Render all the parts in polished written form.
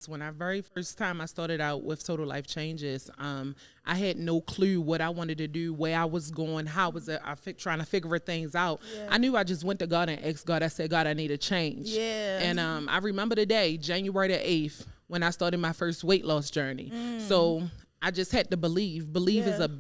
When I very first time I started out with Total Life Changes, I had no clue what I wanted to do, where I was going, how was it, trying to figure things out. Yeah. I knew I just went to God and asked God. I said, God, I need a change. Yeah. And I remember the day, January the 8th, when I started my first weight loss journey. So I just had to believe. Believe is a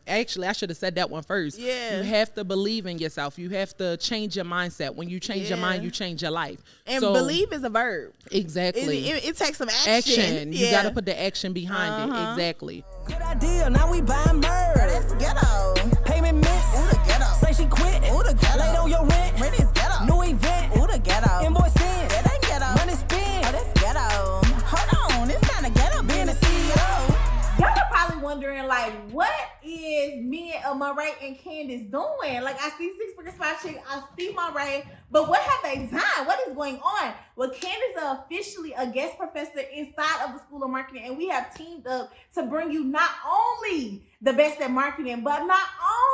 actually, I should have said that one first. Yeah. You have to believe in yourself. You have to change your mindset. When you change your mind, you change your life. And believe is a verb. Exactly. It takes some action. You got to put the action behind it. Exactly. Good idea, now we buying merch. That's ghetto. Payment miss. Ooh, the ghetto. Say she quit. Ooh, the ghetto. Late on your rent. Rent is ghetto. New event. Ooh, the ghetto. Invoice in. That ain't ghetto. Money spent. Oh, that's ghetto. Hold on, it's kind of ghetto being a CEO. Y'all are probably wondering, like, what is me and Monrae and Candace doing? Like, I see Six Figure Spot Chick, I see Monrae, but what have they done? What is going on? Well, Candace is officially a guest professor inside of the School of Marketing, and we have teamed up to bring you not only the best at marketing, but not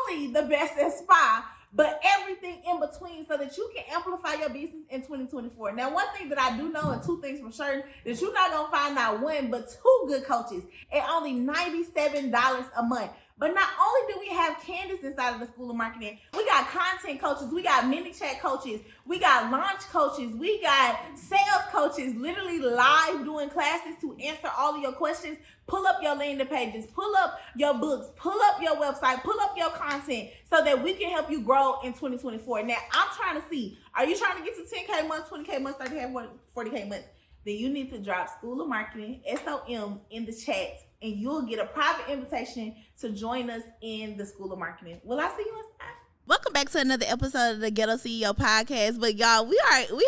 only the best at spa, but everything in between so that you can amplify your business in 2024. Now, one thing that I do know, and two things for certain, that you're not going to find not one, but two good coaches at only $97 a month. But not only do we have Candace inside of the School of Marketing, we got content coaches, we got mini chat coaches, we got launch coaches, we got sales coaches, literally live doing classes to answer all of your questions. Pull up your landing pages, pull up your books, pull up your website, pull up your content so that we can help you grow in 2024. Now, I'm trying to see, are you trying to get to 10K months, 20K months, 30K, 40K months? Then you need to drop School of Marketing, SOM, in the chat, and you'll get a private invitation to join us in the School of Marketing. Will I see you inside? Welcome back to another episode of the Ghetto CEO podcast. But y'all, we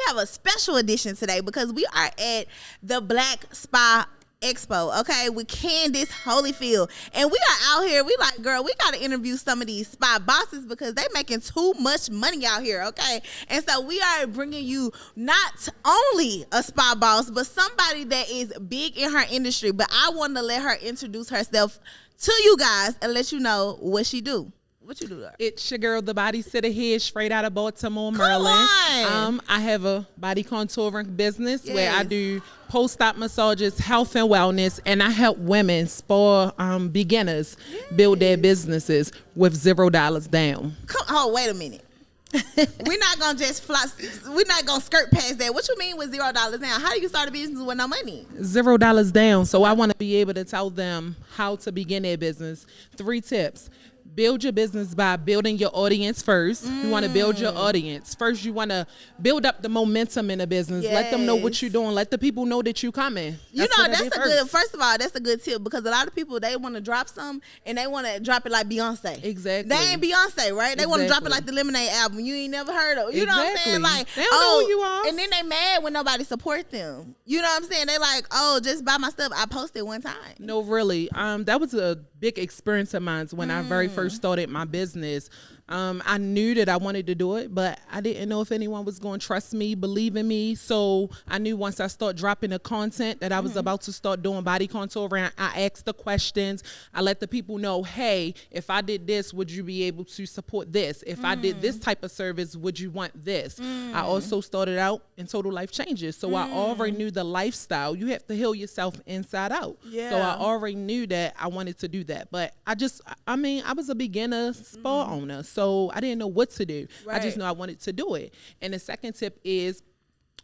have a special edition today because we are at the Black Spa Expo, okay, with Candace Holyfield. And we are out here, we like, girl, we got to interview some of these spa bosses because they making too much money out here, okay? And so we are bringing you not only a spa boss, but somebody that is big in her industry. But I want to let her introduce herself to you guys and let you know what she do. What you do there? It's your girl, the body sitter here, straight out of Baltimore, Come Maryland. on. I have a body contouring business where I do post-op massages, health and wellness, and I help women, spa beginners, build their businesses with $0 down. Oh, wait a minute. We're not gonna just we're not gonna skirt past that. What you mean with $0 down? How do you start a business with no money? $0 down. So I want to be able to tell them how to begin their business. 3 tips. Build your business by building your audience first. You want to build your audience. First, you want to build up the momentum in the business. Yes. Let them know what you're doing. Let the people know that you're coming. First of all, that's a good tip because a lot of people, they want to drop some and they want to drop it like Beyonce. Exactly. They ain't Beyonce, right? They want to drop it like the Lemonade album you ain't never heard of. You know what I'm saying? Like, they don't know who you are. And then they mad when nobody support them. You know what I'm saying? They like, oh, just buy my stuff. I posted one time. No, really. That was a big experience of mine when I very first started my business. I knew that I wanted to do it, but I didn't know if anyone was going to trust me, believe in me. So I knew once I start dropping the content that I was about to start doing body contouring. I asked the questions. I let the people know, hey, if I did this, would you be able to support this? If I did this type of service, would you want this? I also started out in Total Life Changes. So I already knew the lifestyle. You have to heal yourself inside out. Yeah. So I already knew that I wanted to do that. But I was a beginner spa owner. So I didn't know what to do. Right. I just know I wanted to do it. And the second tip is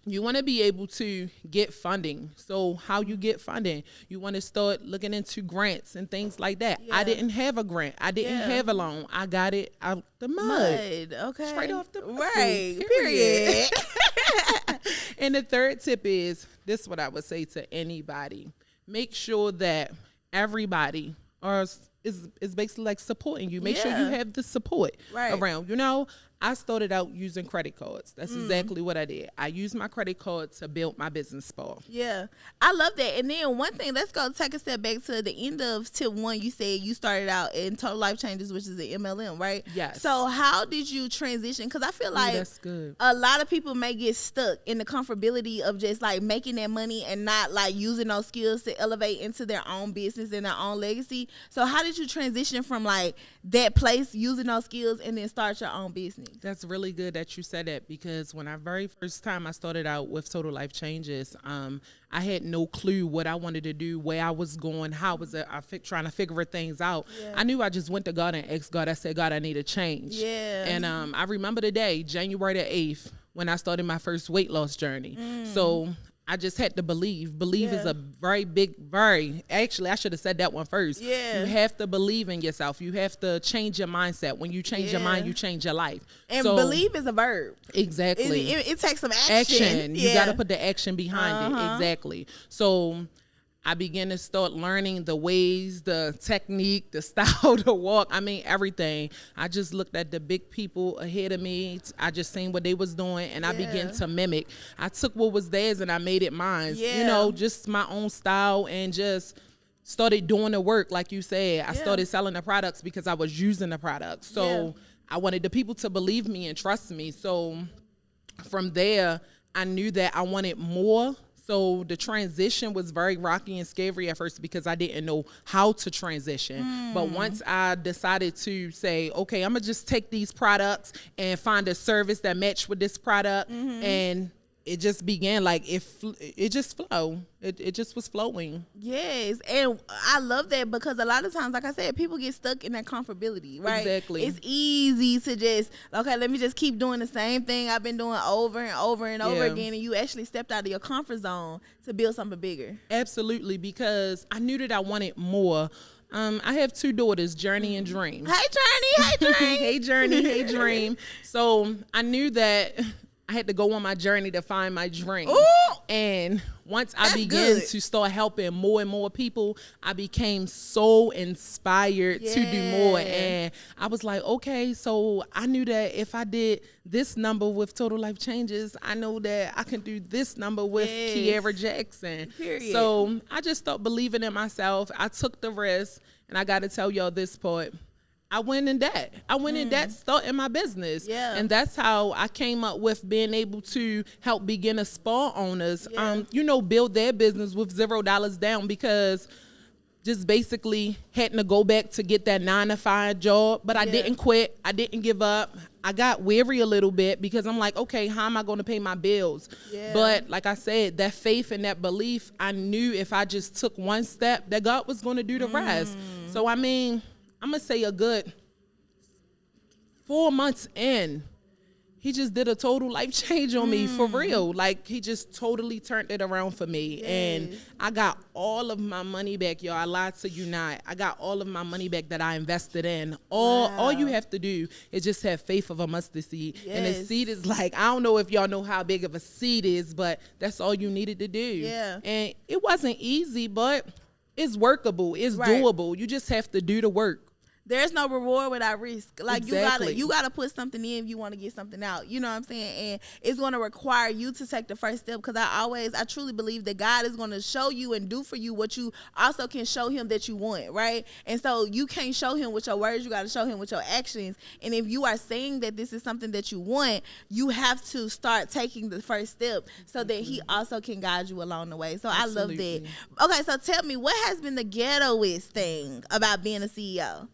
you want to be able to get funding. So how you get funding, you want to start looking into grants and things like that. Yeah. I didn't have a grant. I didn't have a loan. I got it out the mud. Okay. Straight off the right. pussy, Period. And the third tip is, this is what I would say to anybody. Make sure that everybody is basically like supporting you. Make sure you have the support around. You know, I started out using credit cards. That's exactly what I did. I used my credit card to build my business spa. Yeah, I love that. And then one thing, let's go take a step back to the end of tip 1. You said you started out in Total Life Changes, which is the MLM, right? Yes. So how did you transition? Because I feel like that's good. A lot of people may get stuck in the comfortability of just like making that money and not like using those skills to elevate into their own business and their own legacy. So how did you transition from like that place using those skills and then start your own business? That's really good that you said that, because when I very first time I started out with Total Life Changes, I had no clue what I wanted to do, where I was going, how was it, trying to figure things out. Yeah. I knew I just went to God and asked God. I said, God, I need a change. Yeah. And I remember the day, January the 8th, when I started my first weight loss journey. So I just had to believe. Believe is a very big, actually, I should have said that one first. Yeah. You have to believe in yourself. You have to change your mindset. When you change your mind, you change your life. And believe is a verb. Exactly. It takes some action. You got to put the action behind it. Exactly. So I began to start learning the ways, the technique, the style to walk. I mean, everything. I just looked at the big people ahead of me. I just seen what they was doing, and I began to mimic. I took what was theirs and I made it mine. You know, just my own style, and just started doing the work. Like you said, I started selling the products because I was using the products. So I wanted the people to believe me and trust me. So from there, I knew that I wanted more. So the transition was very rocky and scary at first because I didn't know how to transition. But once I decided to say, okay, I'm going to just take these products and find a service that matched with this product, and it just began, like, it just flowed. It just was flowing. Yes, and I love that, because a lot of times, like I said, people get stuck in that comfortability, right? Exactly. It's easy to just, okay, let me just keep doing the same thing I've been doing over and over and over again, and you actually stepped out of your comfort zone to build something bigger. Absolutely, because I knew that I wanted more. I have 2 daughters, Journey and Dream. Hey, Journey. Hey, Dream. Hey, Journey. Hey, Dream. So I knew that I had to go on my journey to find my dream. Ooh, and once I began to start helping more and more people, I became so inspired to do more. And I was like, okay, so I knew that if I did this number with Total Life Changes, I know that I can do this number with Keara Jackson. Period. So I just started believing in myself. I took the risk, and I got to tell y'all this part. I went in debt. Starting my business. Yeah. And that's how I came up with being able to help beginner spa owners, build their business with $0 down, because just basically having to go back to get that 9-to-5 job. But I didn't quit. I didn't give up. I got weary a little bit because I'm like, okay, how am I going to pay my bills? Yeah. But like I said, that faith and that belief, I knew if I just took one step, that God was going to do the rest. So, I mean, I'm going to say a good 4 months in, he just did a total life change on me, for real. Like, he just totally turned it around for me. Yes. And I got all of my money back, y'all. I lied to you not. I got all of my money back that I invested in. All you have to do is just have faith of a mustard seed. Yes. And the seed is like, I don't know if y'all know how big of a seed is, but that's all you needed to do. Yeah. And it wasn't easy, but it's workable. It's doable. You just have to do the work. There's no reward without risk. Like, you gotta put something in if you want to get something out. You know what I'm saying? And it's going to require you to take the first step, because I truly believe that God is going to show you and do for you what you also can show him that you want, right? And so you can't show him with your words, you got to show him with your actions. And if you are saying that this is something that you want, you have to start taking the first step so that he also can guide you along the way. So absolutely. I love that. Okay, so tell me, what has been the ghettoest thing about being a CEO?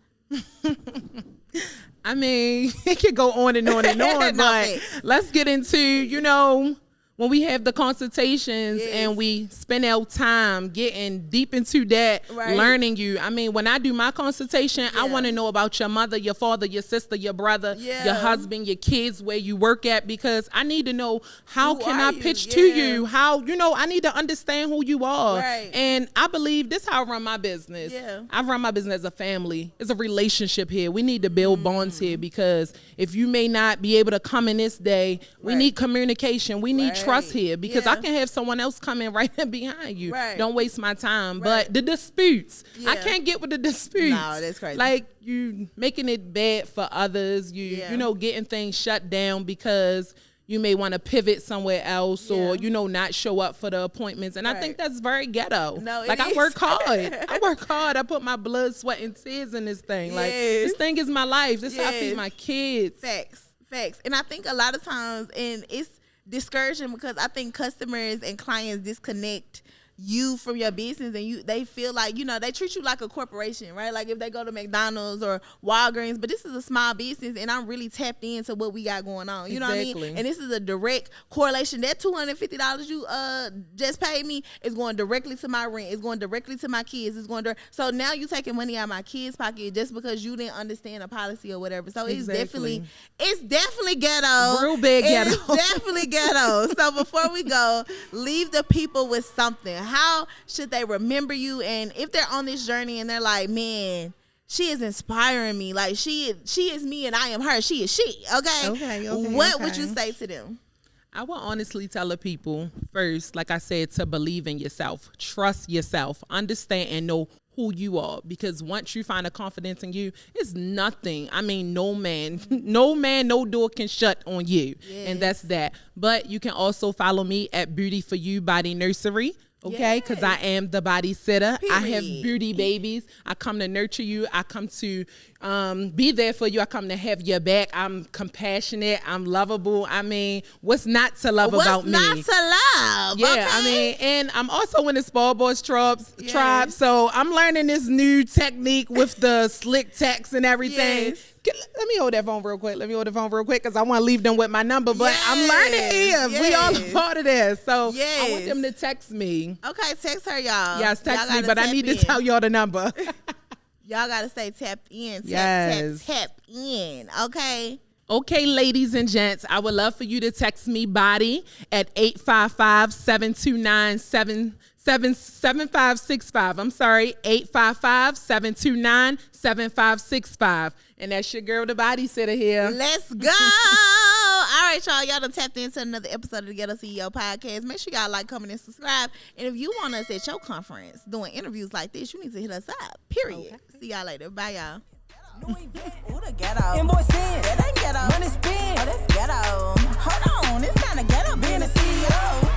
I mean, it could go on and on and on, but let's get into, when we have the consultations and we spend our time getting deep into that, learning you. I mean, when I do my consultation, I want to know about your mother, your father, your sister, your brother, your husband, your kids, where you work at, because I need to know how can I pitch to you, how, I need to understand who you are. Right. And I believe this is how I run my business. Yeah. I run my business as a family. It's a relationship here. We need to build bonds here, because if you may not be able to come in this day, we need communication. We need trust here, because I can have someone else come in right in behind you. Right. Don't waste my time. But the disputes, I can't get with the disputes. No, that's crazy. Like, you making it bad for others. You getting things shut down because you may want to pivot somewhere else or, not show up for the appointments. And I think that's very ghetto. No, like, I work hard. I put my blood, sweat, and tears in this thing. Like, this thing is my life. This is how I feed my kids. Facts. And I think a lot of times, and it's discouraging, because I think customers and clients disconnect you from your business and they feel like, they treat you like a corporation, right? Like if they go to McDonald's or Walgreens, but this is a small business and I'm really tapped into what we got going on. You know what I mean? And this is a direct correlation. That $250 you just paid me is going directly to my rent. It's going directly to my kids. It's going to, so now you taking money out of my kids' pocket just because you didn't understand a policy or whatever. So it's definitely ghetto. Real big ghetto. It's definitely ghetto. So before we go, leave the people with something. How should they remember you? And if they're on this journey and they're like, man, she is inspiring me. Like she is me and I am her. She is she. Okay. What would you say to them? I will honestly tell the people first, like I said, to believe in yourself, trust yourself, understand and know who you are, because once you find a confidence in you, it's nothing. I mean, no man, no door can shut on you. Yes. And that's that. But you can also follow me at Beauty for You Body Nursery. Okay, because I am the body sitter. Period. I have beauty babies. I come to nurture you. I come to be there for you. I come to have your back. I'm compassionate. I'm lovable. I mean, what's not to love about me? What's not to love? Yeah, okay. I mean, and I'm also in the Small Boys tribe, so I'm learning this new technique with the slick text and everything. Yes. Let me hold that phone real quick. Because I want to leave them with my number. But I'm learning here. Yes. We all a part of this. So I want them to text me. Okay, text her, y'all. Yes, text me. But I need to tell y'all the number. Y'all got to stay tapped in. Tap in. Okay. Okay, ladies and gents, I would love for you to text me body at 855-729-7565. I'm sorry, 855-729-7565. And that's your girl, the body sitter here. Let's go. All right, y'all. Y'all done tapped into another episode of the Ghetto CEO podcast. Make sure y'all like, comment, and subscribe. And if you want us at your conference doing interviews like this, you need to hit us up. Period. Okay. See y'all later. Bye, y'all. Ooh, the ghetto. Invoice in. That ain't ghetto. Money spin. Oh, that's ghetto. Hold on. It's kind of ghetto being a CEO.